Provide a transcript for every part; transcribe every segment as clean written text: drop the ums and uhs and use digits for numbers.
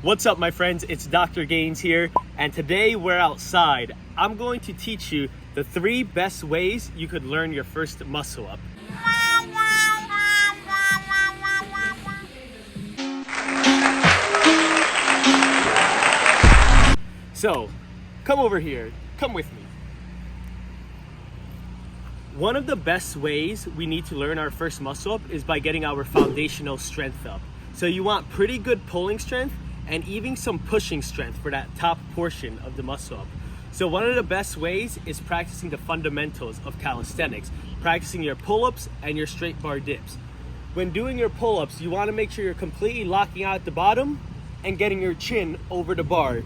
What's up, my friends? It's Doctor.Gainz here, and today we're outside. I'm going to teach you the 3 best ways you could learn your first muscle up. So, come over here, come with me. One of the best ways we need to learn our first muscle up is by getting our foundational strength up. So you want pretty good pulling strength and even some pushing strength for that top portion of the muscle up. So one of the best ways is practicing the fundamentals of calisthenics, practicing your pull-ups and your straight bar dips. When doing your pull-ups, you want to make sure you're completely locking out at the bottom and getting your chin over the bar.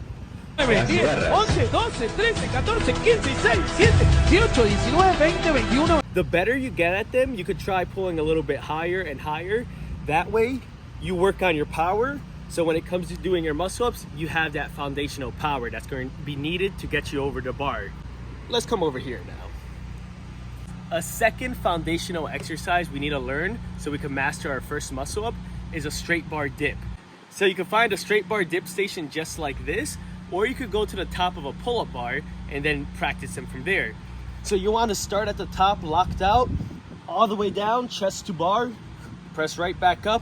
9, 10, 11, 12, 13, 14, 15, 16, 17, 18, 19, 20, 21. The better you get at them, you could try pulling a little bit higher and higher. That way, you work on your power. So when it comes to doing your muscle ups, you have that foundational power that's going to be needed to get you over the bar. Let's come over here now. A second foundational exercise we need to learn so we can master our first muscle up is a straight bar dip. So you can find a straight bar dip station just like this, or you could go to the top of a pull-up bar and then practice them from there. So you want to start at the top, locked out, all the way down, chest to bar, press right back up,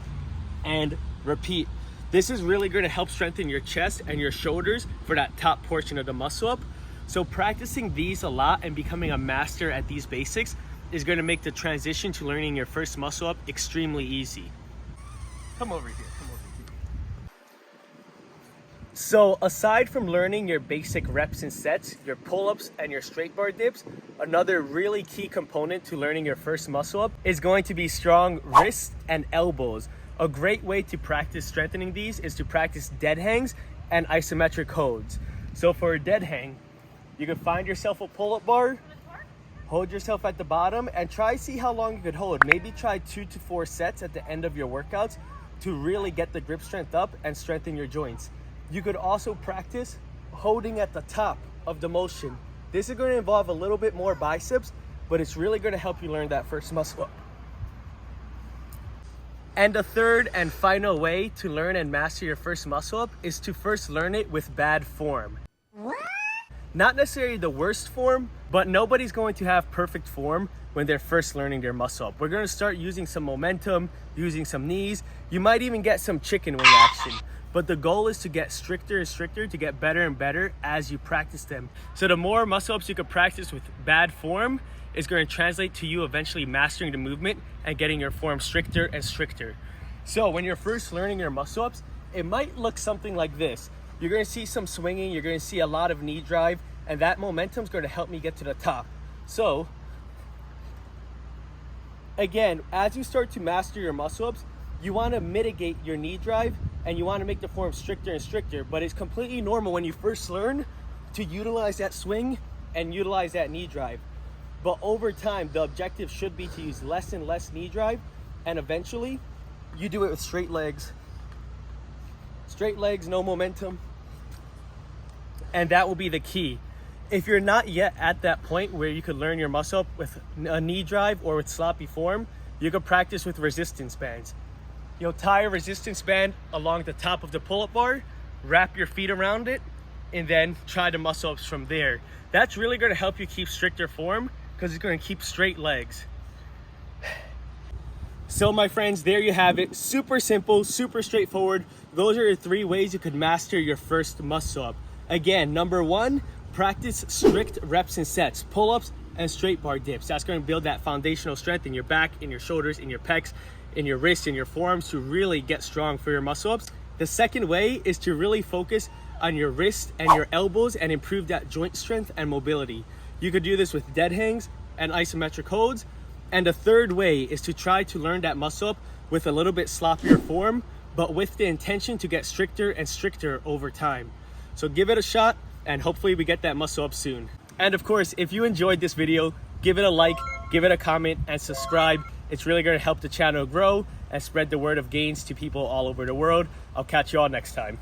and repeat. This is really going to help strengthen your chest and your shoulders for that top portion of the muscle up. So practicing these a lot and becoming a master at these basics is going to make the transition to learning your first muscle up extremely easy. Come over here, come over here. So aside from learning your basic reps and sets, your pull-ups and your straight bar dips, another really key component to learning your first muscle up is going to be strong wrists and elbows. A great way to practice strengthening these is to practice dead hangs and isometric holds. So for a dead hang, you can find yourself a pull-up bar, hold yourself at the bottom, and see how long you could hold. Maybe try 2 to 4 sets at the end of your workouts to really get the grip strength up and strengthen your joints. You could also practice holding at the top of the motion. This is going to involve a little bit more biceps, but it's really going to help you learn that first muscle up. And the third and final way to learn and master your first muscle up is to first learn it with bad form. What? Not necessarily the worst form, but nobody's going to have perfect form when they're first learning their muscle up. We're going to start using some momentum, using some knees. You might even get some chicken wing action. But the goal is to get stricter and stricter, to get better and better as you practice them. So the more muscle ups you can practice with bad form is going to translate to you eventually mastering the movement and getting your form stricter and stricter. So when you're first learning your muscle ups, it might look something like this. You're going to see some swinging, you're going to see a lot of knee drive, and that momentum is going to help me get to the top. So again, as you start to master your muscle ups, you want to mitigate your knee drive and you want to make the form stricter and stricter, but it's completely normal when you first learn to utilize that swing and utilize that knee drive. But over time, the objective should be to use less and less knee drive, and eventually you do it with straight legs, no momentum, and that will be the key. If you're not yet at that point where you could learn your muscle up with a knee drive or with sloppy form, you could practice with resistance bands. You'll tie a resistance band along the top of the pull-up bar, wrap your feet around it, and then try the muscle ups from there. That's really going to help you keep stricter form because it's going to keep straight legs. So my friends, there you have it. Super simple, super straightforward. Those are the 3 ways you could master your first muscle up. Again, number 1, practice strict reps and sets, pull-ups and straight bar dips. That's going to build that foundational strength in your back, in your shoulders, in your pecs, in your wrists, in your forearms to really get strong for your muscle ups. The second way is to really focus on your wrists and your elbows and improve that joint strength and mobility. You could do this with dead hangs and isometric holds. And the third way is to try to learn that muscle up with a little bit sloppier form, but with the intention to get stricter and stricter over time. So give it a shot and hopefully we get that muscle up soon. And of course, if you enjoyed this video, give it a like, give it a comment, and subscribe. It's really going to help the channel grow and spread the word of Gainz to people all over the world. I'll catch you all next time.